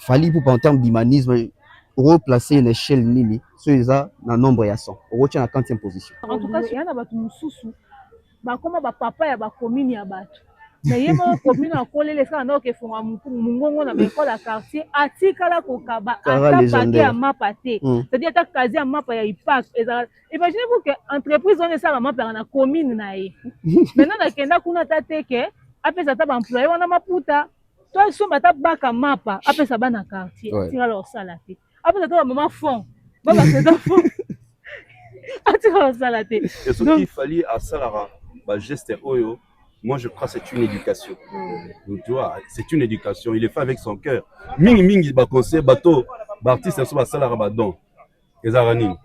fallait pour en termes d'humanisme replacer une échelle nini sur les a dans nombre ya 100 on retient la 40e position. En tout cas il y a batu mususu ba koma ba papa ya ba commune ya batu mais yemo commune akolele ça na ke fonga mungongo na école à quartier atikala ko kaba ata paquet ya mapa te c'est-à-dire ta casier ya mapa ya impact. Imaginez-vous que entreprise on esa mapa na commune na ye maintenant na kenda kuna ta teke apesa ta ba employé wana maputa toi somba ta baka mapa apesa bana quartier atikala o sala te apesa ta maman fond ba c'est fond. Et ce qu'il fallait à Salara, geste Oyo, moi je crois que c'est une éducation. Donc tu vois, c'est une éducation. Il est fait avec son cœur. Mingi mingi ba conseil bateau, artiste so ba Salara ba don. Ezarani.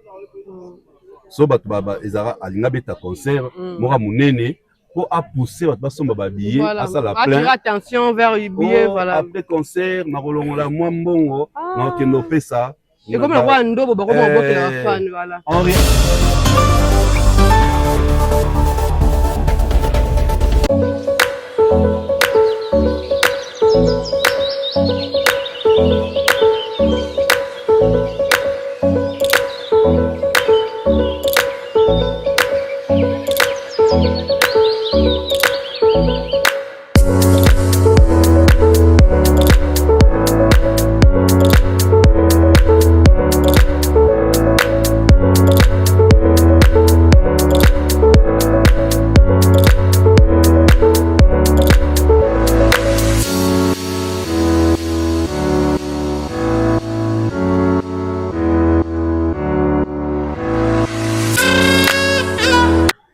So ba ezara alinga beta concert, mora munene pour pousser ba somba ba billet à ça la plein. Attirer attention vers les billets voilà. Après concert, na rolongola moi mbongo, na kendo pesa. Et comme le roi Ndo, bah, comment on la fan, voilà. Henri.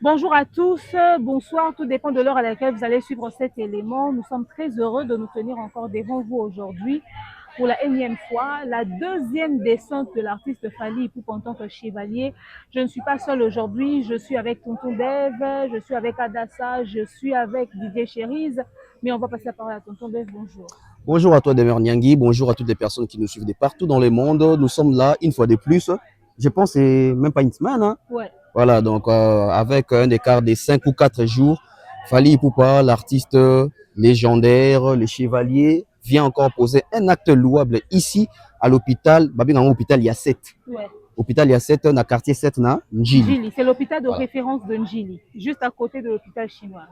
Bonjour à tous, bonsoir, tout dépend de l'heure à laquelle vous allez suivre cet élément. Nous sommes très heureux de nous tenir encore devant vous aujourd'hui pour la énième fois, la deuxième descente de l'artiste Fally Ipupa en tant que chevalier. Je ne suis pas seule aujourd'hui, je suis avec Tonton Dev, je suis avec Adassa, je suis avec Didier Cherise, mais on va passer la parole à Tonton Dev, bonjour. Bonjour à toi Demer Nyangui, bonjour à toutes les personnes qui nous suivent de partout dans le monde. Nous sommes là une fois de plus, je pense que c'est même pas une semaine, hein? Ouais. Voilà, donc avec un écart de 5 ou 4 jours, Fally Ipupa, l'artiste légendaire, le chevalier, vient encore poser un acte louable ici à l'hôpital. Babin en hôpital il y a 7. Ouais. Hôpital il y a 7, dans le quartier 7 na Njili. Njili, c'est l'hôpital de référence de Njili, juste à côté de l'hôpital chinois.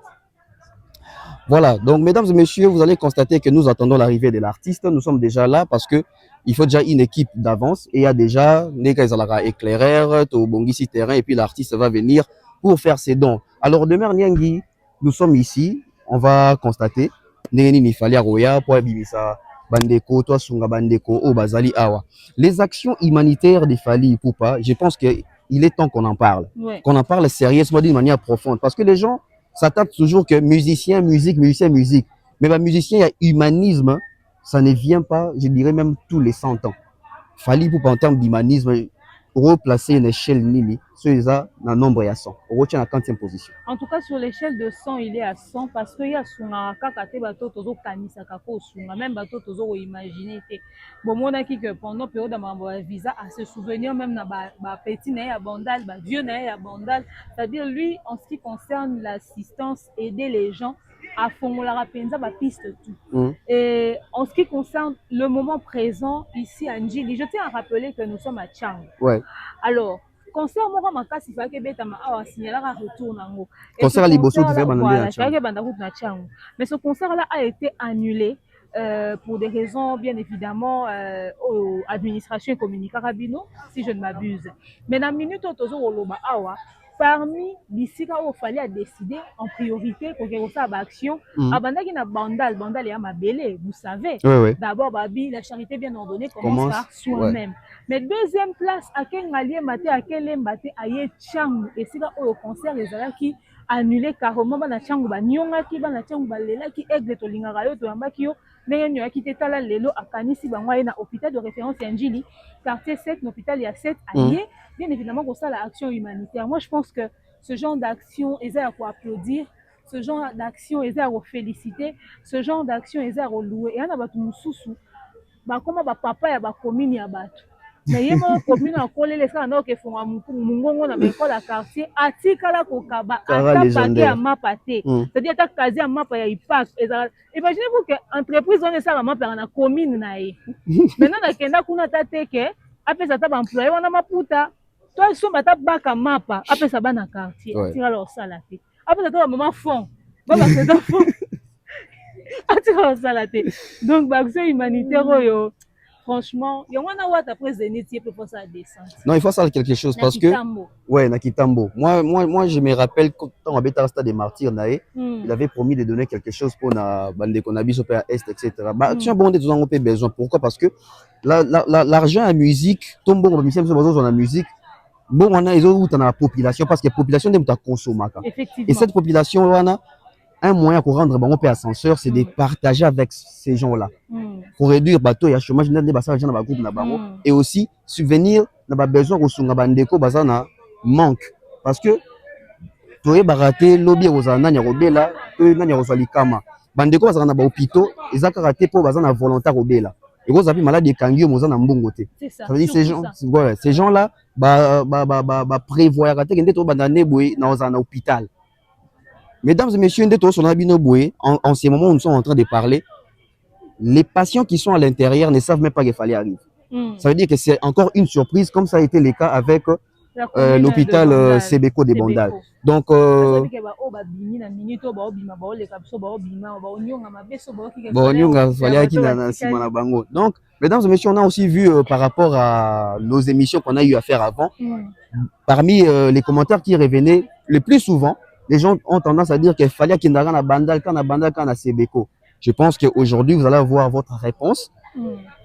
Voilà, donc mesdames et messieurs, vous allez constater que nous attendons l'arrivée de l'artiste. Nous sommes déjà là parce que il faut déjà une équipe d'avance et il y a déjà les éclaireurs, Tobongisi terrain et puis l'artiste va venir pour faire ses dons. Alors demain Nyangui, nous sommes ici, on va constater Neni Fally Roya pour Bimisa Bandeko, toi Sunga Bandeko, O Bazali Awa. Les actions humanitaires de Fally Ipupa, je pense qu'il est temps qu'on en parle. Ouais. Qu'on en parle sérieusement d'une manière profonde parce que les gens s'attendent toujours que musicien, musique, musicien, musique. Mais bah, musicien, il y a humanisme, ça ne vient pas, je dirais même tous les 100 ans. Fally Ipupa en termes d'humanisme, replacer une échelle nini, sur les a dans nombre ya 100. On retient la 40e position. En tout cas, sur l'échelle de 100, il est à 100 parce qu'il y a son kakate bateau tozo kanisa kako sunga même bateau tozo imaginer te. Bon mon a que pendant période de visa à se souvenir même na ba petit na ya bandal, ba vieux na ya bandal, c'est-à-dire lui en ce qui concerne l'assistance, aider les gens à Fongolara Penza ba piste tout. Et en ce qui concerne le moment présent ici à Njili, je tiens à rappeler que nous sommes à Tchang. Ouais. Alors concert moko makasi fa ke beta ma awa signalera retour nango. Concert à Liboso qui fait voilà, mais ce concert là a été annulé pour des raisons bien évidemment aux administration et communication Rabino si je ne m'abuse. Mais dans minute tozo oloba awa parmi bisika où il fallait décider en priorité pour que ça action abandaki na bandal et mabele vous savez d'abord babi la charité bien ordonnée commence par soi-même mais deuxième place à kengalie maté à kelembate aye Tchang et c'est là au concert les qui annulé carrément bana Tchang ba nyongaki bana Tchang ba lelaki aigle to lingaka yo to yambaki yo ndenge nyo akité tala lelo akanisi bango na hôpital de référence ya Njili quartier 7 hôpital il y a 7 aye bien évidemment pour ça l'action humanitaire. Moi je pense que ce genre d'action est à quoi applaudir, ce genre d'action est à féliciter, ce genre d'action est à louer. Et on a battu mususu, bah comment bah papa ya bah commune ya battu. mais ye mo commune akolele esika na oke fonga mungongo na baekole ya quartier atikala kokaba Kara ata pake légendaire. ya mapa te c'est-à-dire ata kazi ya mapa ya ipak ezala imaginez-vous que entreprise wana esala mapa na commune na ye maintenant nakenda kuna ata te ke apesa ata baemploye wana maputa to asomba ata baka mapa apesa bana quartier atikala kosala te apesa ata bamama fond babapesa fond atikala kosala te donc baaction humanitaire oyo franchement, il y a un award après Zénith pour ça descendre. Non, il faut savoir quelque chose parce que ouais, Nakitambo. Moi, je me rappelle quand on avait à Stade des Martyrs, il avait promis de donner quelque chose pour la bande qu'on a au PA Est, etc. Bah, tiens, bon, on a besoin. Pourquoi? Parce que l'argent à musique, tout le monde besoin la musique. Bon, on a les autres dans la population parce que la population de consommer. Et cette population, on a un moyen pour rendre bon ascenseur, c'est de partager avec ces gens-là. Pour réduire bateau et chômage, et aussi subvenir n'a besoin de bandeko bazana manque parce que tu es baraté lobby aux ananya robela tu nanya rozali kama bandeko bazana ba hôpitaux ils ont raté pour bazana volontaire robela et vous avez malade kangi mozana mbongote ça veut dire ces gens là prévoir raté que ndето bandane boy na ozana hôpital. Mesdames et messieurs, en ces moments où nous sommes en train de parler, les patients qui sont à l'intérieur ne savent même pas qu'il fallait arriver. Ça veut dire que c'est encore une surprise, comme ça a été le cas avec l'hôpital Sebeko de Bandal. Donc, mesdames et messieurs, on a aussi vu par rapport à nos émissions qu'on a eu à faire avant, parmi les commentaires qui revenaient le plus souvent, les gens ont tendance à dire qu'il fallait qu'il y ait un bandal, quand un Sebeko. Je pense qu'aujourd'hui, vous allez avoir votre réponse.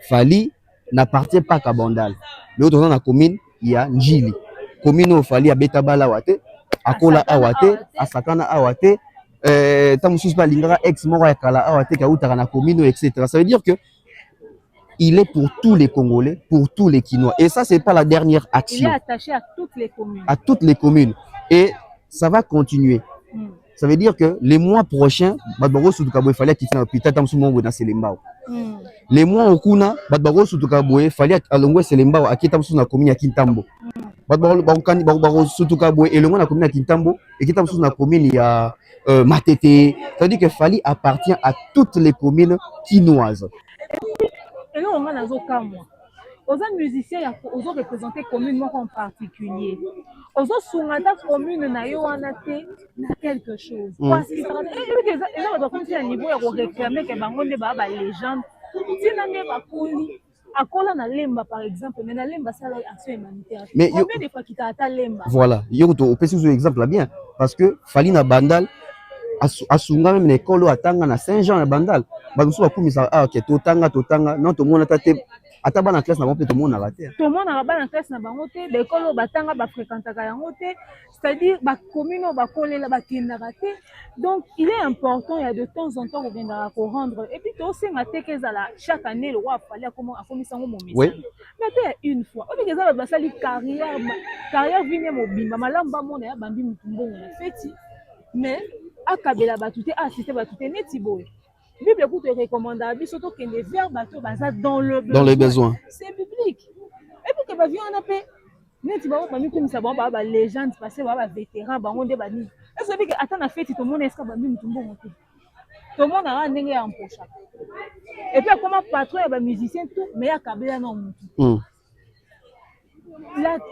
Fali n'appartient pas qu'à Bandal. L'autre dans la commune, il y a Njili. Commune où Fali à Betabala Awate, à Kola Awate, à Sakana Awate, Tamusus Balingara, ex-Mora Kala Awate, Kaoutarana commune, etc. Ça veut dire que il est pour tous les Congolais, pour tous les Kinois. Et ça, c'est pas la dernière action. Il est attaché à toutes les communes. À toutes les communes. Et ça va continuer. Ça veut dire que les mois prochains, il fallait qu'il y ait un hôpital dans Selembao. Les mois au Kuna, il fallait alongo Selembao à Kitamsu na commune à Kintambo. Et le mois na commune à Kintambo et Kitamsu na commune à Matete. Ça veut dire que Fali appartient à toutes les communes quinoises. Et là, on a aux musiciens, aux représentés communes en particulier. Aux sous-ngata commune na yo wana te na quelque chose. Parce que ça va comme si à niveau ya réclamer que bangonde ba légende. Tina ne ba koli akola na lemba par exemple, mais na lemba ça action humanitaire. Mais combien de fois qui t'a ata lemba? Voilà, yo to opesi un exemple là bien parce que Fali na Bandal asunga même l'école atanga na Saint-Jean na Bandal. Ba so ba kumisa OK totanga non to mona tate ata bana classe na bango to mona raté. To mona bana classe na bango te, l'école batanga ba fréquentaka yango te, c'est-à-dire ba commune ba kolela ba kindaka te. Donc il est important il y a de temps en temps on viendra pour rendre et puis to senga te kezala chaque année le roi fallait comment akomisa ngo momisa. Oui. Mais te une fois, on dit que ça va sali carrière vini mobimba malamba mona ya bambi mutumbongo na feti. Mais akabela batute assister batute neti boy. Bible écoute recommande à surtout que les verbes bateau baza dans le besoin. Dans les besoins. C'est biblique. Et puis que ba vie on a paix. Neti ba ba mi comme ça ba légende passé ba vétéran ba on de ba ni. Est-ce que attends na fête tout le monde est-ce que ba mi mutumbo moto. Tout le monde a ndenge ya empocha. Et puis comment patron ba musicien tout mais akabela non mutu.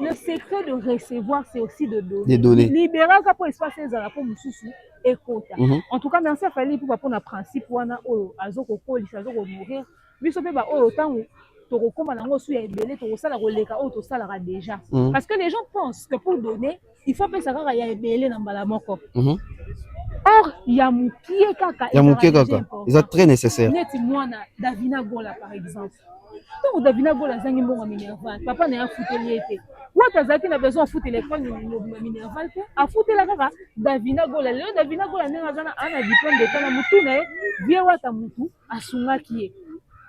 Le secret de recevoir, c'est aussi de donner. Libéral pour espace pour Moussoussou et Kota. En tout cas, merci à Fali pour un principe où on a azoko koli, azoko mourir. Mais ce n'est pas autant où tu recommandes un reçu et belé, tu reçois la relèque, tu reçois la déjà. Parce que les gens pensent que pour donner, il faut penser qu'il y a belé dans la moko. Or, il y a Moukié Kaka. Il y a Moukié Kaka. Ils sont très nécessaires. Net moi Davina Gola par exemple. Donc Davina Gola zangi mbonga minerval. Papa n'a foutu liété. Wata zaki na besoin foutu l'école minerval te. A foutu la kaka Davina Gola. Le Davina Gola n'est pas ana diplôme de tana mutu na bien wata mutu asunga kié.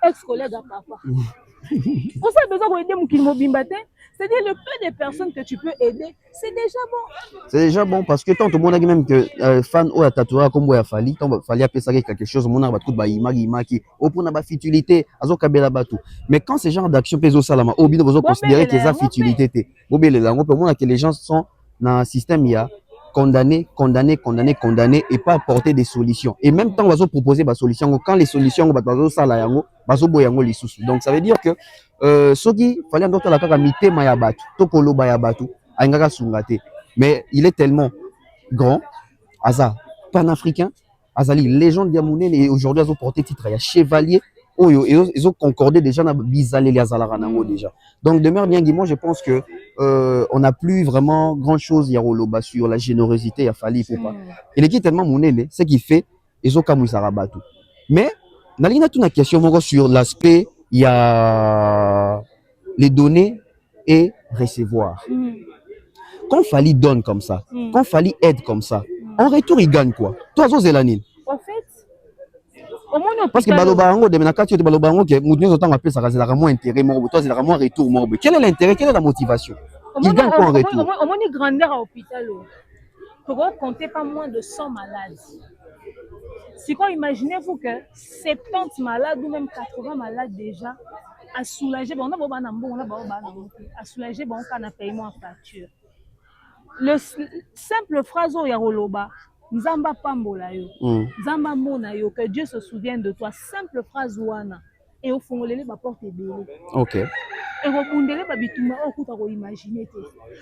ex-collègue à papa. On a besoin d'aider mon Kilmobimbaté. C'est-à-dire le peu de personnes que tu peux aider, c'est déjà bon. C'est déjà bon parce que tant tout le monde a dit même que fan ou à tatouage comme Boya Fali, tant Fali a pensé quelque chose, mon arbre tout baïma qui au point d'avoir futilité, azo kabela batu. Mais quand ces genres d'action pèsent au salama, au bien besoin considérer qu'ils ont futilité. Bobé les langues, pour moi que les gens sont dans un système il y a condamné et pas apporter des solutions. Et même temps, on va proposer des solutions. Quand les solutions, on va ça là, donc ça veut dire que ce qui fallait entendre la calamité mayabatu, tokolo bayabatu, aingaka sungate. Mais il est tellement grand, Aza, panafricain, Azali, légende Yamoune, et aujourd'hui, ils ont porté titre, il y a chevalier, ils ont concordé déjà dans Bizalé les Azalaranango déjà. Donc, demeure bien, moi, je pense que on n'a plus vraiment grand chose, Yaroloba, sur la générosité, il a fallu, il faut pas. Et l'équipe tellement mounene, ce qui fait, ils ont comme Sarabatu. Mais, dans une question sur l'aspect, il y a les données et recevoir. Quand Fali donne comme ça, quand Fali aide comme ça, en retour, il gagne quoi? Toi, Zélanine. En fait, au moins, parce que Balobango, de Menakati, de Balobango, que nous autant appelé ça, c'est moins intérêt, toi, c'est moins retour. Quel est l'intérêt? Quelle est la motivation? Il gagne quoi en retour? Au moins, il grandeur à l'hôpital. Pour compter pas moins de 100 malades. Si quoi, imaginez-vous que 70 malades ou même 80 malades déjà à soulager, on a soulager bon cas paiement en facture. Le simple phrase au Yaroloba, Nzamba Pambola yo, Nzamba Mona yo, que Dieu se souvienne de toi. Simple phrase ouana. Et au fond, les va porter bélo. Ok. Et au fond, les va bituma au coup à imaginer.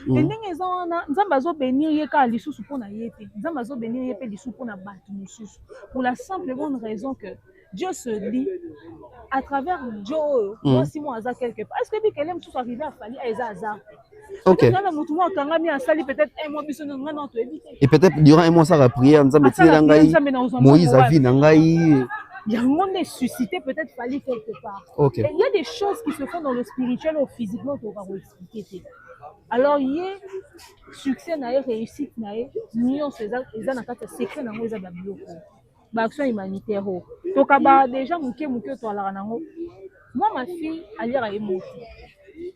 Et n'est-ce pas, Nzamba zo bénir yeka l'issue pour na yete. Nzamba zo bénir yepé l'issue pour na battre nous. Pour la simple bonne raison que Dieu se dit à travers Dieu, moi si moi hasard quelque part. Est-ce que quelqu'un aime tout arriver à Fali à hasard? Ok. Et peut-être durant un mois ça va prier, Moïse a vu Nangaï. Il y a un monde suscité, peut-être Fali quelque part. Ok. Et il y a des choses qui se font dans le spirituel ou physiquement qu'on va vous expliquer. Alors il y a succès, réussite, nous avons un secret dans les action humanitaire. Donc déjà moi ma fille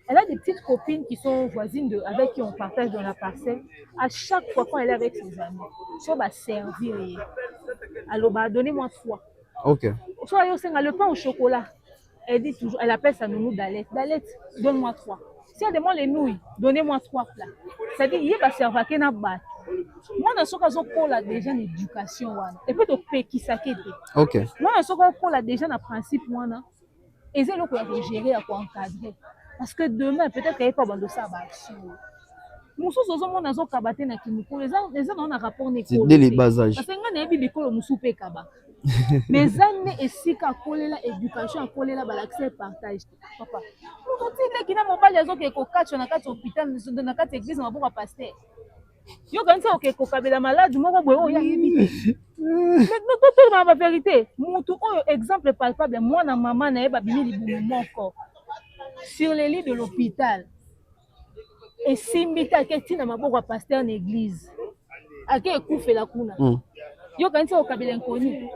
elle a des petites copines qui sont voisines avec qui on partage dans la parcelle. À chaque fois quand elle est avec ses amis, ça va servir. Alors donnez-moi foi. Ok. Soit le pain au chocolat. Elle dit toujours, elle appelle ça nounou Dalette. Dalette, donne-moi 3. Si elle demande les nouilles, donnez-moi 3 plats. C'est-à-dire, il va servir à n'a pas. Moi, dans ce cas, on a déjà une éducation. Et puis, tu peux qui s'acquitte. Ok. Moi, dans ce cas, on a déjà un principe. Et c'est là qu'on va gérer, à quoi encadrer. Parce que demain, peut-être qu'elle n'est pas de ça. Nous sommes au monde dans kabaté na kimiko. Les gens ont un rapport nécolo. Dès les bas âges. Parce que nous avons des écoles musupe kaba. Mais années et si ka kolela éducation a kolela l'accès partage. Papa. Nous dit que na mobile azo ke ko catch na kati hôpital na kati église na boka pasteur. Yo kanisa o ke ko kabela malade moko boyo o ya yebite. Mais tout na vérité. Mutu oyo exemple palpable moi na maman na eba bimi libumu moko. Sur les lits de l'hôpital. Et simbita ketina maboko pasteur en église. Ake ekufe la kuna. Yo kanisa o kabela inconnu.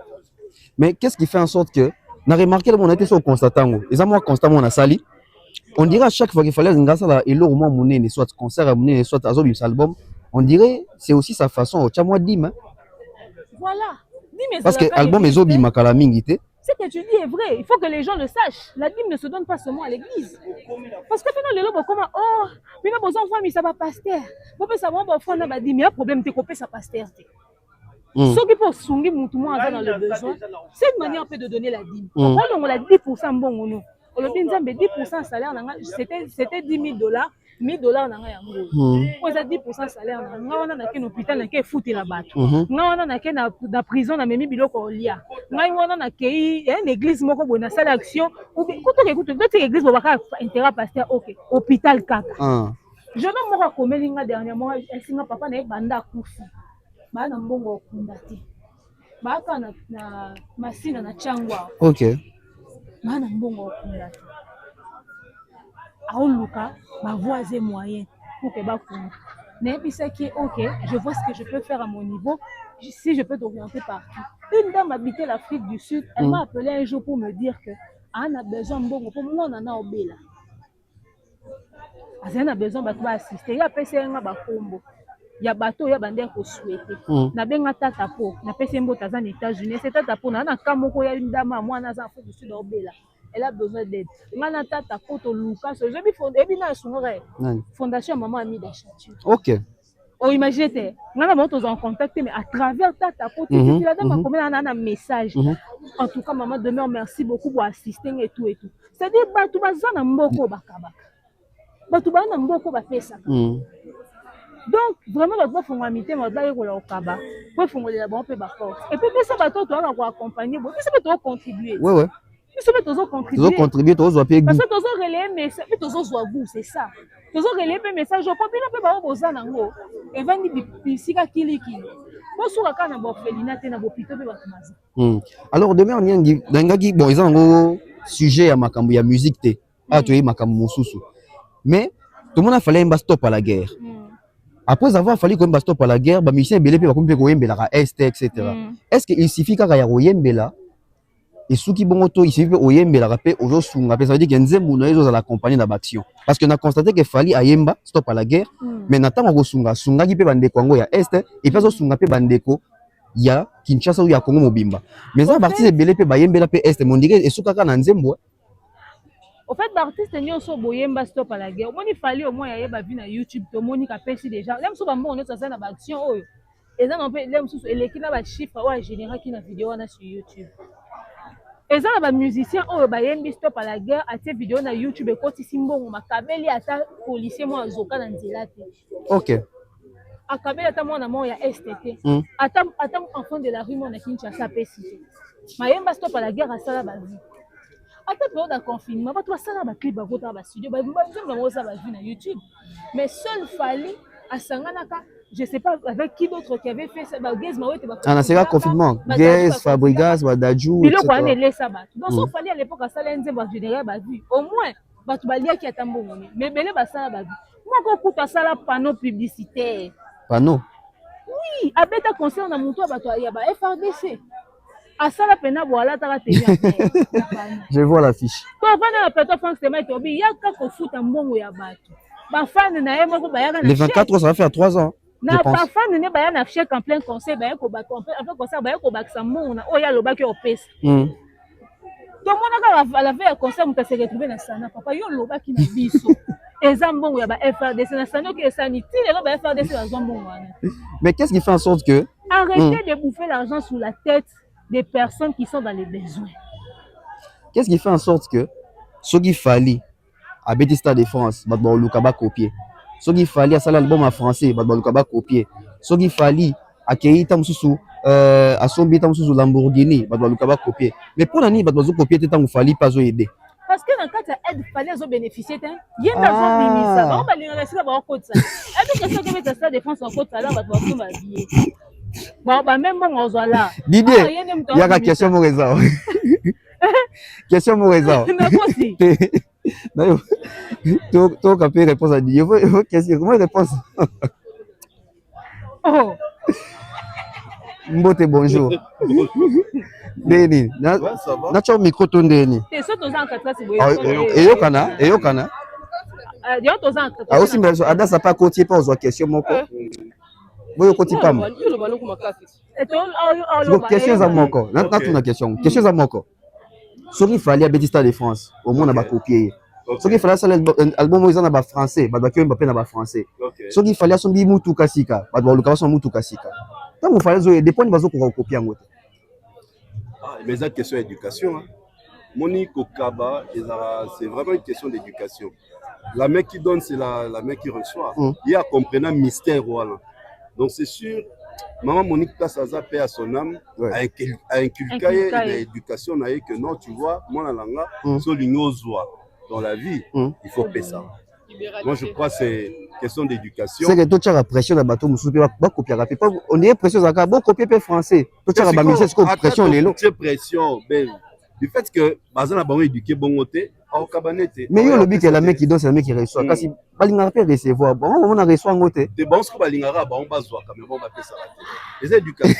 Mais qu'est-ce qui fait en sorte que, on a remarqué qu'on était sur le constatant, et ça moi constamment on a sali, on dirait à chaque fois qu'il fallait grâce à la et au moins monnaie, soit concert à monnaie, soit à zobim album, on dirait c'est aussi sa façon au tcha moi dim. Voilà. Parce que l'album est zobim à kalamingité. Ce que tu dis est vrai, il faut que les gens le sachent. La dîme ne se donne pas seulement à l'église. Parce que maintenant les gens comment oh, mais nos enfants mais ça va pasteur. Vous pouvez savoir enfant na ba dîme, il y a problème de couper sa pasteur. Ceux qui peuvent sounger moutouma dans le besoin, c'est une manière un peu de donner la dîme. On a 10% bon nous. On a 10% salaire, c'était $10,000, $1,000 dans on a 10% salaire. On a un hôpital qui est foutu là-bas. On a une prison, on a mis biloko lia. On a une église moko bonne salle d'action. Écoute, d'autres églises vont pas intérêt pasteur OK, hôpital kaka. Je vais me recommander dernièrement, elle papa na banda kufi. Bana mbongo kundati baka na masina na changwa. Ok. Bana mbongo kundati aoluka ma voisin moyen pour que bakunda mais puis c'est qui OK, je vois ce que je peux faire à mon niveau si je peux t'orienter partout. Une dame habitait l'Afrique du Sud, elle m'a appelé un jour pour me dire que ana besoin mbongo pour mwana na obela azana besoin bato ba assister ya pesa nga bakombo ya bato ya bande ko souhaiter na benga tata po na pesa mbota za États-Unis c'est tata po na kamoko ya ndama mwana za Afrique du Sud obela elle a besoin d'aide ngana tata po to luka so je bi fondé bina sungore fondation maman Amida Chature. OK. Oh, imaginez, on a tous en contact, mais à travers ta tapote, tu as demandé combien on a un message. En tout cas, maman, demain, merci beaucoup pour assister et tout et tout. C'est-à-dire, tu vas en mboko bakaba. Tu vas en mboko bapesa. Donc, vraiment, tu vas faire amitié, tu vas aller au kaba. Tu vas faire les bons peu bakor. Et puis, ça va toi, tu vas accompagner, ça va te contribuer. Ouais, ouais. Ça va te contribuer. Tu vas contribuer, tu vas payer. Parce que tu vas relayer, mais tu vas goût, c'est ça. Tu vas relayer un message, je peux pas besoin nango. Et va ni bisika kiliki. Bon sur la canne boffelina te na bopito be batumaza. Alors demain on y ngaki bon ils ont sujet à makambo ya musique te. Ah tu es makambo mususu. Mais tout le monde a fallu un stop à la guerre. Après avoir fallu qu'on stop à la guerre, ba musicien belé pe ba kompe ko yembela ka est etc. Est-ce qu'il suffit ka ya yembela et ceux qui bon auto ici au yembela rapé au sunga ça veut dire que nzembo na ezo za la compagnie d'action parce qu'on a constaté que fali ayemba stop à la guerre mais natanga ko sunga ki pe bande Congo ya est et pas sunga pe bandeko ya Kinshasa ou ya Congo mobimba mais ça partie de belé pe bayembela pe est mon dirait et suka ka na nzembo. Au fait l'artiste nyonso boyemba stop à la guerre. Moi il fallait au moins ya ba vi na YouTube to moni ka pesi déjà même so ba mbongo ça na ba action oyo et ça on peut même sous eleki na ba chiffre wa général qui na vidéo na sur YouTube. Et ça, les musiciens ont bayembi stop à la guerre à ces vidéos na YouTube et quand ils simbon makabeli ata policier moi zoka na nzela te. OK. Akabeli ata moi na moi ya STT. Ata enfant de la rue moi na Kinshasa pesi. Mayemba stop à la guerre à sala ba vie. Ata période de confinement, ba to sala ba clip ba kota ba studio ba nzemba ça ba vie na YouTube. Mais seul fallait à sanganaka je sais pas avec qui d'autre qui avait fait ça bah Gaz Mawete ah c'est confinement Gaz Fabregas Wadaju etc. Biloko ane lesa ba donc so fallait à l'époque ça lenze ba général ba vu au moins ba to balia ki atambongo mais belé ba sala ba vu moi ko kuta sala panneau publicitaire panneau oui abeta conseil na muto ba to ya ba FRDC asala pena voilà ta télé je vois l'affiche to vana na plateau France Téma to bi yaka ko futa mbongo ya bato ba fan na ye moko ba yaka na les 24 ça va faire 3 ans. Na ba fan ne ba ya na chèque en plein conseil ba ko ba en fait conseil ba ko ba sa mona o ya lo ba ki opesa to mona ka la veille conseil mu ta se retrouver na sana papa yo lo ba ki na biso ezambongo ya ba FRDC na sana ki sanité le ba FRDC la zambongo wana. Mais qu'est-ce qui fait en sorte que arrêtez de bouffer l'argent sous la tête des personnes qui sont dans les besoins. Qu'est-ce qui fait en sorte que ce qui fallait à Bétis Stade de France ba lukaba copier ce qu'il fallait à ça l'album en français bah le copier ce qu'il fallait à Keita mususu à son bita mususu Lamborghini bah le copier mais pour l'année bah copier tant il fallait pas aider parce que dans le cas aide fallait zo bénéficier hein yé na zo bimisa ba ba linga sika ba ko tsa et puis que ça que ça défense en côté là ba ko ba bier ba même bon ozo là Didier il y a une question mon réseau question mon réseau non, tu as pu répondre à Dieu. Comment réponse? Oh. Mbote bonjour. Deni. Na cho micro ton deni. Te so toza en 4 c'est boye. Eyokana. Yo toza en 4. Ah aussi mais ada ça pas côté pas aux questions moko. Boyo côté pas. Question za moko. Na tu na question. Question za moko. Ce qu'il fallait à Bétis Stade de France, au moins on a copié. Ce qu'il fallait à l'album ils en a français, bah doit que Mbappé na français. Ce qu'il fallait à son bi mutu kasika, bah doit le cas son mutu kasika. Tant il fallait zo des points bazo ko copier en moto. Ah mais ça question d'éducation hein. Monique Okaba c'est vraiment une question d'éducation. La main qui donne c'est la main qui reçoit. Il y a comprenant mystère voilà. Donc c'est sûr maman Monique Kassaza paix à son âme a inculqué l'éducation que non tu vois moi la langa so lingozoa dans la vie il faut payer ça. Moi je crois c'est question d'éducation. C'est que toi tu as la pression de bateau mususu ba copier rapide pas on est pression za bon copier pe français. Toi tu as la pression les lots. C'est pression ben du fait que bazana ba éduquer bon côté au cabanete. Mais yo le but que la mec qui donne c'est le mec qui reçoit. Kasi balinga pas recevoir. Bon, on a reçoit ngote. Des bons que balingara ba on bazwa quand même on va faire ça. Les éducations.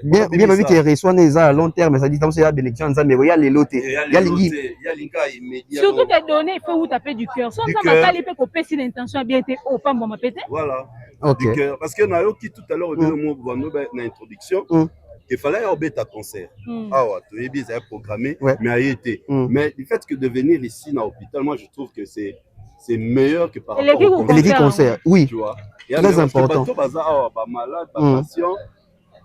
Bien bien vu qu'il reçoit les à long terme, ça dit tant c'est la bénédiction ça mais il y a les lotés. Il y a lingi. Il y a linga immédiat. Surtout tes données, il faut vous taper du cœur. Sans ça ma tali peut couper si l'intention a bien été au pas bon ma pété. Voilà. OK. Du cœur parce que na yo qui tout à l'heure le mot dans introduction. Il fallait avoir un concert. Ah ouais, tu es bien, ça a programmé, mais a été. Mais le fait que de venir ici dans l'hôpital, moi je trouve que c'est meilleur que par rapport au concert. Les concerts, oui. Tu vois. Très important. Malade, patient,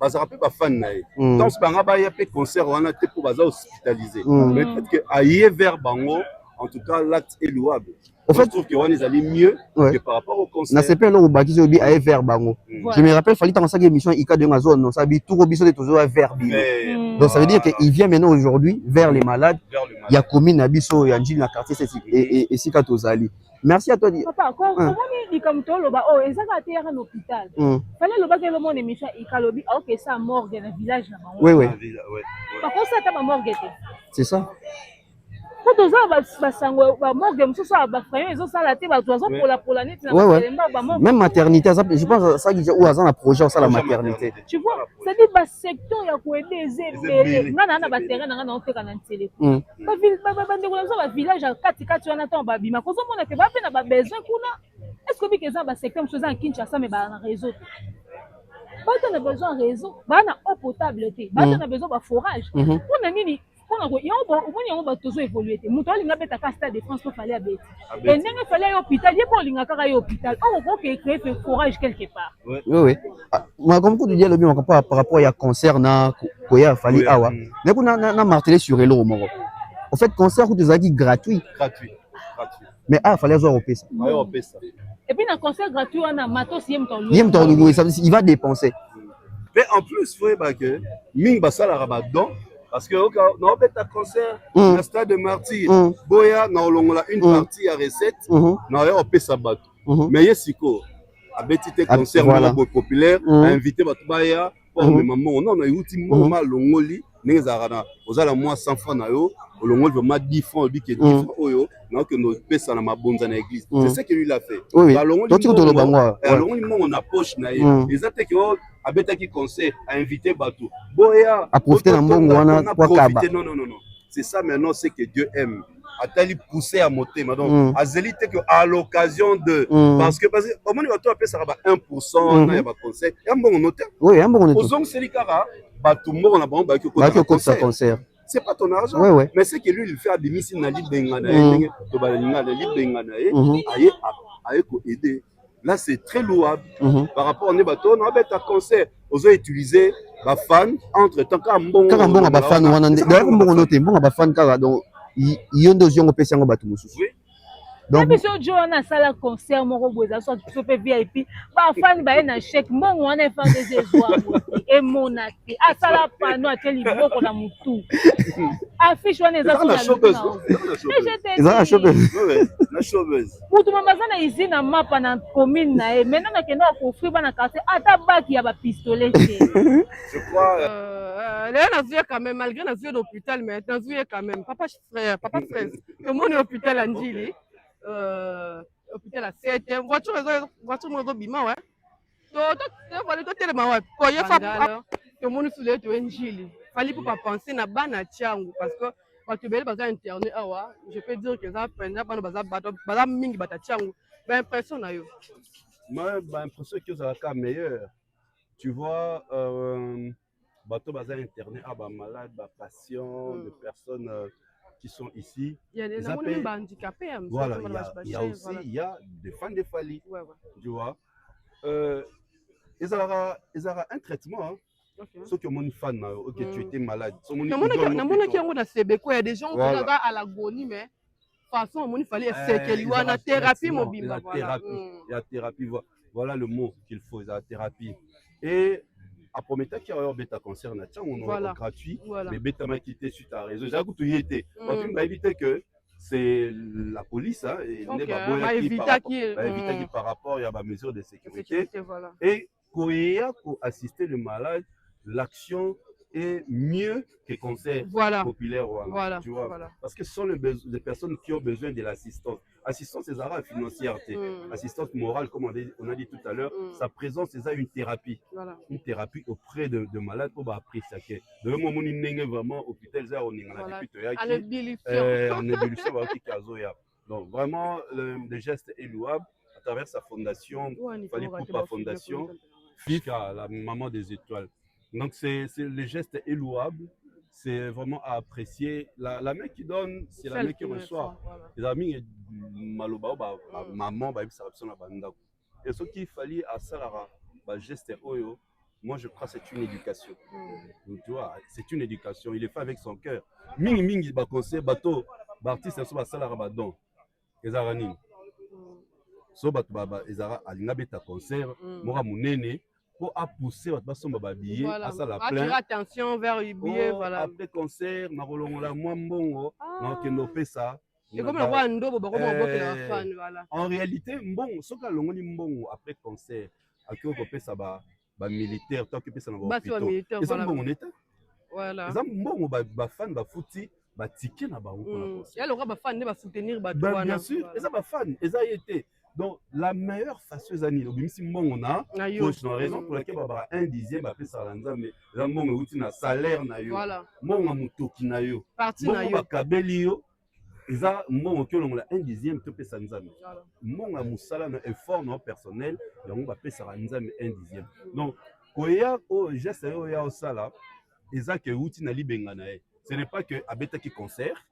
ça rappelle pas fan naï. Donc c'est pas un concert on a été pour hospitalisé. Mais peut-être que ailleurs vers Bango, en tout cas l'acte est louable. En fait, je trouve qu'on est allé mieux que par rapport au concert. C'est pas là où bâti obi à vers Bango. Je me rappelle fallait dans sa émission Ika de Mazone, non ça bi tout obiso de toujours vers Bino. Donc ça veut dire qu'il vient maintenant aujourd'hui vers les malades. Il y a commune Abiso, il y a Njil na quartier et Sika Tozali. Merci à toi. Papa, comment dit comme toi le oh et ça va être à l'hôpital. Fallait le bas que le monde émission Ika lobi OK ça morgue dans le village là. Oui. Par contre ça ta morgue était. C'est ça. Quand on a morgue, même maternité, je pense ça qui où un projet ça la maternité. Tu vois, ça dit bah secteur il y a quoi des na na ba terrain na na oteka na télé. Ba ville ba village à 4 on attend ba bima. Kozo mona ke ba pe na ba besoin kuna. Est-ce que bikeza ba secteur monsieur en Kinshasa mais ba na réseau. Ba on a besoin réseau, ba na eau potable té. Ba on a besoin ba forage. On a nini il y a un bateau évolué. Mouton linga beta Stade de France pour fallait à bête. Et n'engue fallait à l'hôpital, il y a pas linga kara hôpital. On voit qu'il crée un forage quelque part. Oui. Moi comme tu dis le bien par rapport à concert na koya fallait awa. Mais qu'on a martelé sur Hello au Maroc. En fait concert où tu as dit gratuit. Mais fallait avoir au ça. Et puis un concert gratuit on a matos il va dépenser. Mais en plus faut que ming basala rabadon. Parce que on a fait un concert au Stade de Martyr. Boya, on a une partie à recette. On a fait ça bateau. Mais Yesiko, a petit concert populaire, a invité Batubaya pour le moment. On a eu un longoli. Nous avons moins 100 francs. Le longoli va 10 francs. Il dit 10 francs. Donc nous payons ça dans ma bonne église. C'est ce que lui a fait. Oui. On a poche. Les autres qui ont abetaki concert a invité Batou. Boya a profité d'un bon wana pour Kaba. Non. C'est ça maintenant, c'est que Dieu aime. A-t-il poussé à monter maintenant a zélité que à l'occasion de parce que au moment où tu appelles ça 1% na ba concert, il y a un bon notaire. Oui, un bon notaire. Aux hommes c'est les cara Batou mort na bon ba que concert. C'est pas ton argent, mais c'est que lui il fait des missions na libengana to ba linga na libengana aye ko aider. Là, c'est très louable par rapport à bateaux. On a un concert. Ils ont utilisé les fans entre tant qu'un bon. Quand on a des fans, d'ailleurs, on a des fans donc il y a des gens qui ont bateau. Donc, si on a un concert, on soit VIP, fan ba na chèque, on a fan des joies et mon até. Ah ça la pano à tel niveau qu'on a mutu. Affiche on est la chopeuse. La chopeuse. La chopeuse. Pour tout maman na ici na mapa na commune na maintenant na kenda ko offrir bana quartier ata baki ya ba pistolet. Je crois là on a vu quand même malgré on a vu l'hôpital mais on a vu quand même papa frère le monde est hôpital à Njili. Hôpital à 7 voiture mo bima ouais to voilà to tellement ouais ko ya fa to moni sule to Njili fallait pas penser na bana tiangu parce que quand tu belle baza internet awa je peux dire que ça prendre bana baza mingi bata tiangu ben impression na yo moi impression que ça va meilleur tu vois bateau baza internet ba malade ba patient de personnes qui sont ici. Il y a des handicapés. Voilà, il y a aussi il y a des fans de Fali. Tu vois. Ils ont un traitement. Ceux qui ont un fan, ok, tu étais malade. Il y a des gens qui sont à l'agonie, mais de toute façon, il fallait la thérapie mobile. Il y a thérapie. Voilà le mot qu'il faut, la thérapie. Et à promettre qu'il y aura un bêta concert gratuit, mais bêta m'a quitté suite à réseau. J'ai tout y été. On va éviter que c'est la police et va éviter par rapport à la mesure de sécurité. Et Korea pour assister le malade, l'action est mieux que concert populaire. Voilà, tu vois. Parce que ce sont les personnes qui ont besoin de l'assistance. Assistance, c'est la financière. Assistance morale, comme on a dit tout à l'heure. Sa présence, c'est une thérapie. Une thérapie auprès de malades pour apprécier. De le moment où on est vraiment hôpital, en ébullition. Donc, vraiment, le geste est louable à travers sa fondation. Il fallait pour la fondation. Fika, la maman des étoiles. Donc, le geste est louable. C'est vraiment à apprécier. La main qui donne, c'est la main qui reçoit. Les amis, maloba, maman, ça va banda. Et ce qu'il fallait à Salara, geste oyo, moi je crois que c'est une éducation. Donc, tu vois, c'est une éducation. Il est fait avec son cœur. Mingi, conseil, bateau, artiste, ça va Salara badon. Les aranis. So ezara alinga beta concert mora munene pour pousser votre basomba babillé à ça la plein attention vers billet voilà après concert na kolongola mwa mbongo na kendo pesa et comme la voix ndobo ba comme boke la fan voilà en réalité mbongo soka longoni mbongo après concert akio ko pesa ba militaire to pesa na ba hôpital et ça mbongo neta voilà ça mbongo ba fan ba futi ba ticket na ba il y a le roi ba fan ne ba soutenir ba bien sûr et ça ba fan et ça y était. Donc, la meilleure façon, c'est on a raison pour laquelle on a un dixième, ça mais on a un salaire, on a un motoki, on a un kabelio, on a un dixième, on a un salaire, un effort personnel, on a un dixième. Donc, quand il y a un geste, il y a un salaire, ce n'est pas que Abeta qui concert,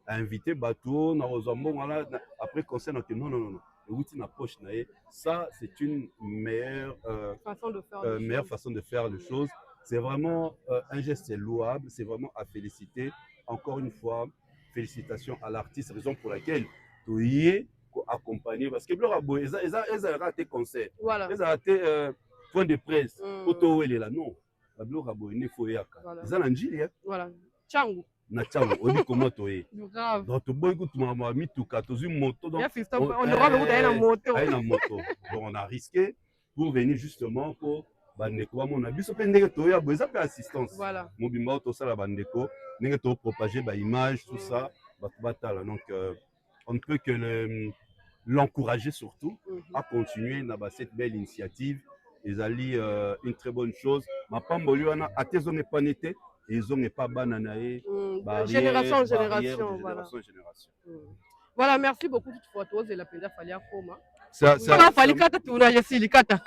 invité bateau, après concert, non. Ça, c'est une meilleure façon de faire les choses. C'est vraiment un geste louable, c'est vraiment à féliciter. Encore une fois, félicitations à l'artiste, raison pour laquelle tu y es accompagné. Parce que Blora Boy, ils ont raté concert, ils ont raté point de presse. Auto, il est là, non. Blora Boy, il faut y aller. Ils ont un gilles. Voilà, Tchangou. Na tchango odi comment toi donc to boy kutu mama mituka tozu moto donc on aura une moto donc on a risqué pour venir justement pour bandeko ba mona biso pe ndenge to ya boza pe assistance voilà mobimba to sala bandeko ndenge to propager ba image tout ça batala donc on ne peut que l'encourager surtout à continuer na cette belle initiative ezali une très bonne chose ma pamboli wana atezo ne pas nete ils ont pas bananaé génération en génération voilà merci beaucoup toutefois tous et la penda fallait à Koma ça fallait kata tu na yesi kata